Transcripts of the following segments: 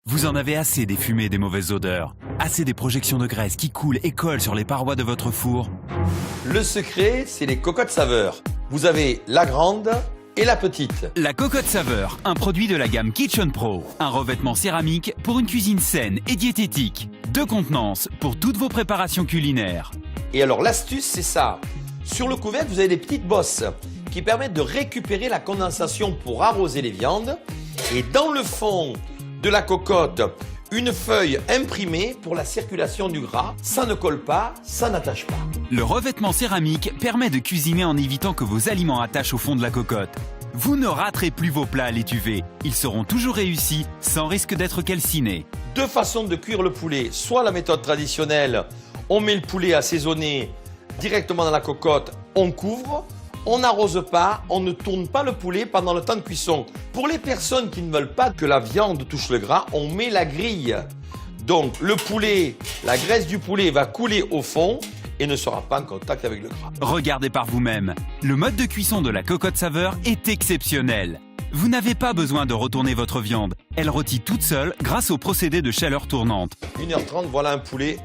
Vous en avez assez des fumées et des mauvaises odeurs? Assez des projections de graisse qui coulent et collent sur les parois de votre four? Le secret, c'est les cocottes saveurs. Vous avez la grande et la petite. La cocotte saveur, un produit de la gamme Kitchen Pro. Un revêtement céramique pour une cuisine saine et diététique. 2 contenances pour toutes vos préparations culinaires. Et alors l'astuce, c'est ça. Sur le couvercle, vous avez des petites bosses qui permettent de récupérer la condensation pour arroser les viandes. Et dans le fond de la cocotte, une feuille imprimée pour la circulation du gras. Ça ne colle pas, ça n'attache pas. Le revêtement céramique permet de cuisiner en évitant que vos aliments attachent au fond de la cocotte. Vous ne raterez plus vos plats à l'étuvée. Ils seront toujours réussis sans risque d'être calcinés. 2 façons de cuire le poulet. Soit la méthode traditionnelle, on met le poulet assaisonné directement dans la cocotte, on couvre. On n'arrose pas, on ne tourne pas le poulet pendant le temps de cuisson. Pour les personnes qui ne veulent pas que la viande touche le gras, on met la grille. Donc le poulet, la graisse du poulet va couler au fond et ne sera pas en contact avec le gras. Regardez par vous-même. Le mode de cuisson de la cocotte saveur est exceptionnel. Vous n'avez pas besoin de retourner votre viande. Elle rôtit toute seule grâce au procédé de chaleur tournante. 1h30, voilà un poulet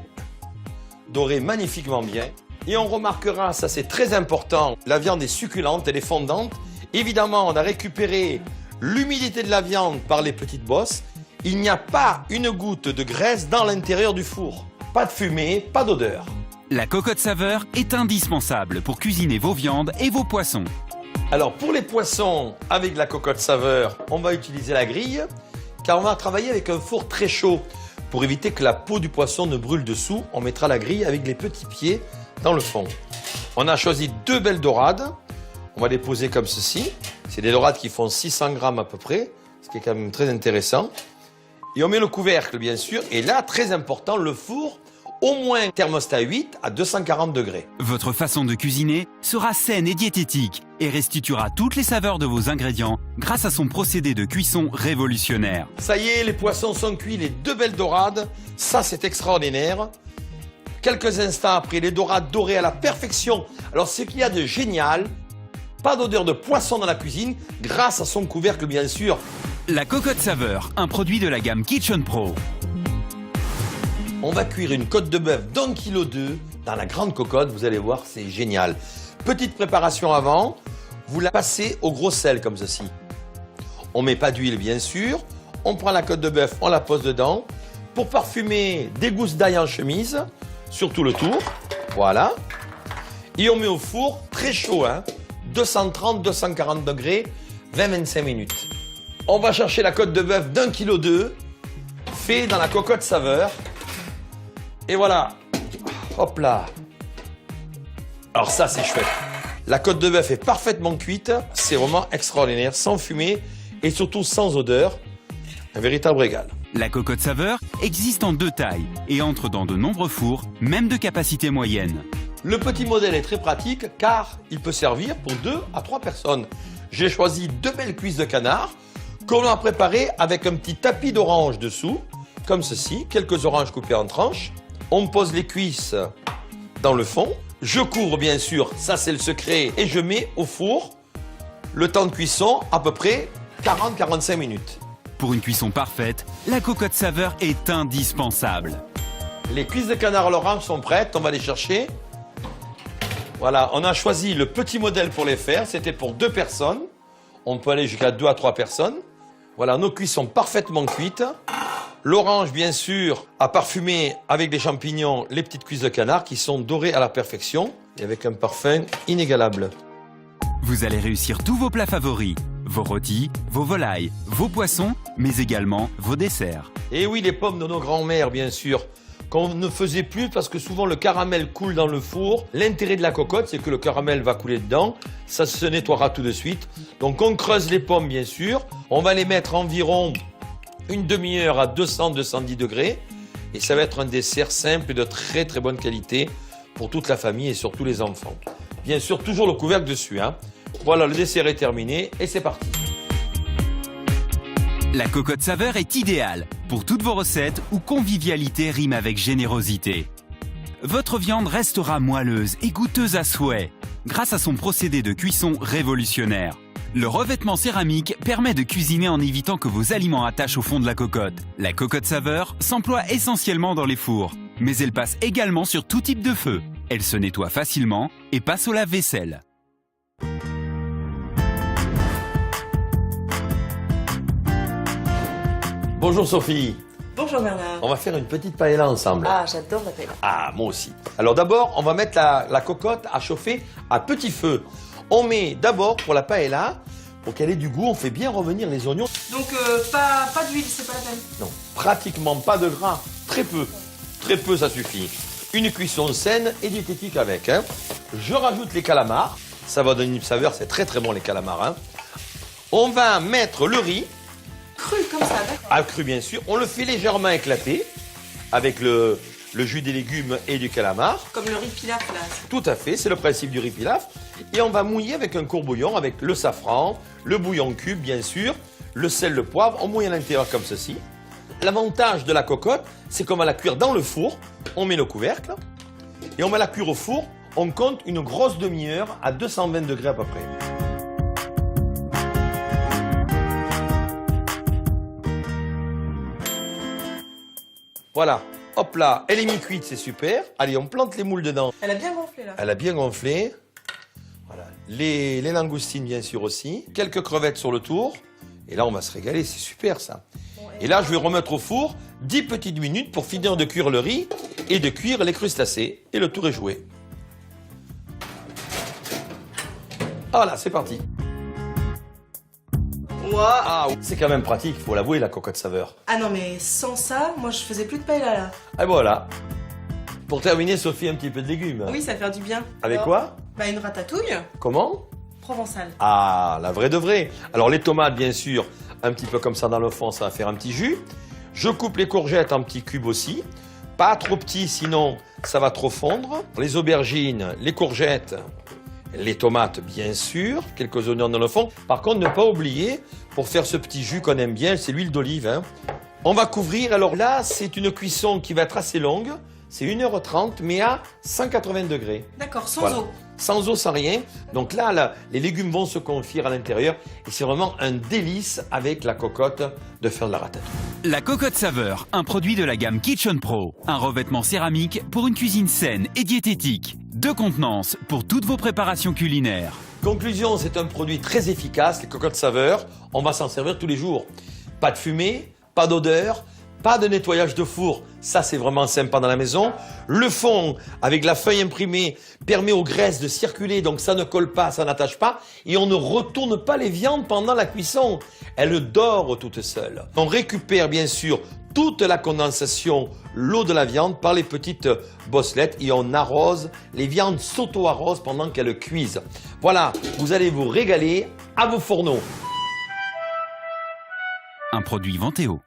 doré magnifiquement bien. Et on remarquera, ça c'est très important, la viande est succulente, elle est fondante. Évidemment, on a récupéré l'humidité de la viande par les petites bosses. Il n'y a pas une goutte de graisse dans l'intérieur du four. Pas de fumée, pas d'odeur. La cocotte saveur est indispensable pour cuisiner vos viandes et vos poissons. Alors pour les poissons avec la cocotte saveur, on va utiliser la grille car on va travailler avec un four très chaud. Pour éviter que la peau du poisson ne brûle dessous, on mettra la grille avec les petits pieds dans le fond. On a choisi 2 belles dorades. On va les poser comme ceci. C'est des dorades qui font 600 grammes à peu près, ce qui est quand même très intéressant. Et on met le couvercle bien sûr. Et là, très important, le four, au moins thermostat 8 à 240 degrés. Votre façon de cuisiner sera saine et diététique et restituera toutes les saveurs de vos ingrédients grâce à son procédé de cuisson révolutionnaire. Ça y est, les poissons sont cuits, les 2 belles dorades. Ça, c'est extraordinaire. Quelques instants après, les dorades dorées à la perfection. Alors, ce qu'il y a de génial, pas d'odeur de poisson dans la cuisine, grâce à son couvercle, bien sûr. La cocotte saveur, un produit de la gamme Kitchen Pro. On va cuire une côte de bœuf d'1,2 kg dans la grande cocotte. Vous allez voir, c'est génial. Petite préparation avant, vous la passez au gros sel comme ceci. On met pas d'huile, bien sûr. On prend la côte de bœuf, on la pose dedans. Pour parfumer, des gousses d'ail en chemise. Sur tout le tour, voilà. Et on met au four très chaud, 230-240 degrés, 20-25 minutes. On va chercher la côte de bœuf d'1,2 kg, fait dans la cocotte saveur. Et voilà, hop là. Alors ça, c'est chouette. La côte de bœuf est parfaitement cuite, c'est vraiment extraordinaire, sans fumée et surtout sans odeur. Un véritable régal. La cocotte saveur existe en 2 tailles et entre dans de nombreux fours, même de capacité moyenne. Le petit modèle est très pratique car il peut servir pour 2 à 3 personnes. J'ai choisi 2 belles cuisses de canard qu'on a préparées avec un petit tapis d'orange dessous, comme ceci, quelques oranges coupées en tranches. On pose les cuisses dans le fond. Je couvre bien sûr, ça c'est le secret, et je mets au four le temps de cuisson à peu près 40-45 minutes. Pour une cuisson parfaite, la cocotte saveur est indispensable. Les cuisses de canard à l'orange sont prêtes, on va les chercher. Voilà, on a choisi le petit modèle pour les faire, c'était pour 2 personnes. On peut aller jusqu'à 2 à 3 personnes. Voilà, nos cuisses sont parfaitement cuites. L'orange, bien sûr, a parfumé avec des champignons les petites cuisses de canard qui sont dorées à la perfection et avec un parfum inégalable. Vous allez réussir tous vos plats favoris. Vos rôtis, vos volailles, vos poissons, mais également vos desserts. Et oui, les pommes de nos grands-mères, bien sûr, qu'on ne faisait plus parce que souvent le caramel coule dans le four. L'intérêt de la cocotte, c'est que le caramel va couler dedans. Ça se nettoiera tout de suite. Donc on creuse les pommes, bien sûr. On va les mettre environ une demi-heure à 200-210 degrés. Et ça va être un dessert simple et de très très bonne qualité pour toute la famille et surtout les enfants. Bien sûr, toujours le couvercle dessus. Voilà, le dessert est terminé et c'est parti. La cocotte saveur est idéale pour toutes vos recettes où convivialité rime avec générosité. Votre viande restera moelleuse et goûteuse à souhait grâce à son procédé de cuisson révolutionnaire. Le revêtement céramique permet de cuisiner en évitant que vos aliments attachent au fond de la cocotte. La cocotte saveur s'emploie essentiellement dans les fours, mais elle passe également sur tout type de feu. Elle se nettoie facilement et passe au lave-vaisselle. Bonjour Sophie. Bonjour Bernard. On va faire une petite paella ensemble. Ah, j'adore la paella. Ah, moi aussi. Alors d'abord, on va mettre la cocotte à chauffer à petit feu. On met d'abord, pour la paella, pour qu'elle ait du goût, on fait bien revenir les oignons. Donc pas d'huile, c'est pas la peine. Non, pratiquement pas de gras, très peu. Très peu, ça suffit. Une cuisson saine et diététique avec. Hein. Je rajoute les calamars. Ça va donner une saveur, c'est très très bon les calamars. Hein. On va mettre le riz. Cru comme ça, d'accord. Ah, cru bien sûr. On le fait légèrement éclater avec le jus des légumes et du calamar. Comme le riz pilaf là. Tout à fait, c'est le principe du riz pilaf. Et on va mouiller avec un courbouillon, avec le safran, le bouillon cube bien sûr, le sel, le poivre. On mouille à l'intérieur comme ceci. L'avantage de la cocotte, c'est qu'on va la cuire dans le four. On met le couvercle et on va la cuire au four. On compte une grosse demi-heure à 220 degrés à peu près. Voilà, hop là, elle est mi-cuite, c'est super. Allez, on plante les moules dedans. Elle a bien gonflé là. Elle a bien gonflé. Voilà, les langoustines bien sûr aussi. Quelques crevettes sur le tour. Et là, on va se régaler, c'est super ça. Et là, je vais remettre au four 10 petites minutes pour finir de cuire le riz et de cuire les crustacés. Et le tour est joué. Voilà, c'est parti. Ouah. Ah, c'est quand même pratique, il faut l'avouer, la cocotte saveur. Ah non mais sans ça, moi je faisais plus de paella là. Et voilà. Pour terminer, Sophie, un petit peu de légumes. Oui, ça fait du bien. Avec Alors, quoi? Bah une ratatouille Comment? provençale. Ah, la vraie de vraie. Alors les tomates, bien sûr, un petit peu comme ça dans le fond, ça va faire un petit jus. Je coupe les courgettes en petits cubes aussi. Pas trop petits, sinon ça va trop fondre. Les aubergines, les courgettes, les tomates, bien sûr. Quelques oignons dans le fond. Par contre, ne pas oublier, pour faire ce petit jus qu'on aime bien, c'est l'huile d'olive. Hein. On va couvrir. Alors là, c'est une cuisson qui va être assez longue. C'est 1h30, mais à 180 degrés. D'accord, sans Voilà. eau. Sans eau, sans rien. Donc là, les légumes vont se confire à l'intérieur. Et c'est vraiment un délice avec la cocotte de faire de la ratatouille. La cocotte saveur, un produit de la gamme Kitchen Pro. Un revêtement céramique pour une cuisine saine et diététique. 2 contenances pour toutes vos préparations culinaires. Conclusion, c'est un produit très efficace, les cocottes saveur. On va s'en servir tous les jours. Pas de fumée, pas d'odeur, pas de nettoyage de four. Ça, c'est vraiment sympa dans la maison. Le fond, avec la feuille imprimée, permet aux graisses de circuler, donc ça ne colle pas, ça n'attache pas. Et on ne retourne pas les viandes pendant la cuisson. Elles dorent toutes seules. On récupère bien sûr toute la condensation, l'eau de la viande par les petites bosselettes et on arrose. Les viandes s'auto-arrosent pendant qu'elles cuisent. Voilà, vous allez vous régaler à vos fourneaux. Un produit Ventéo.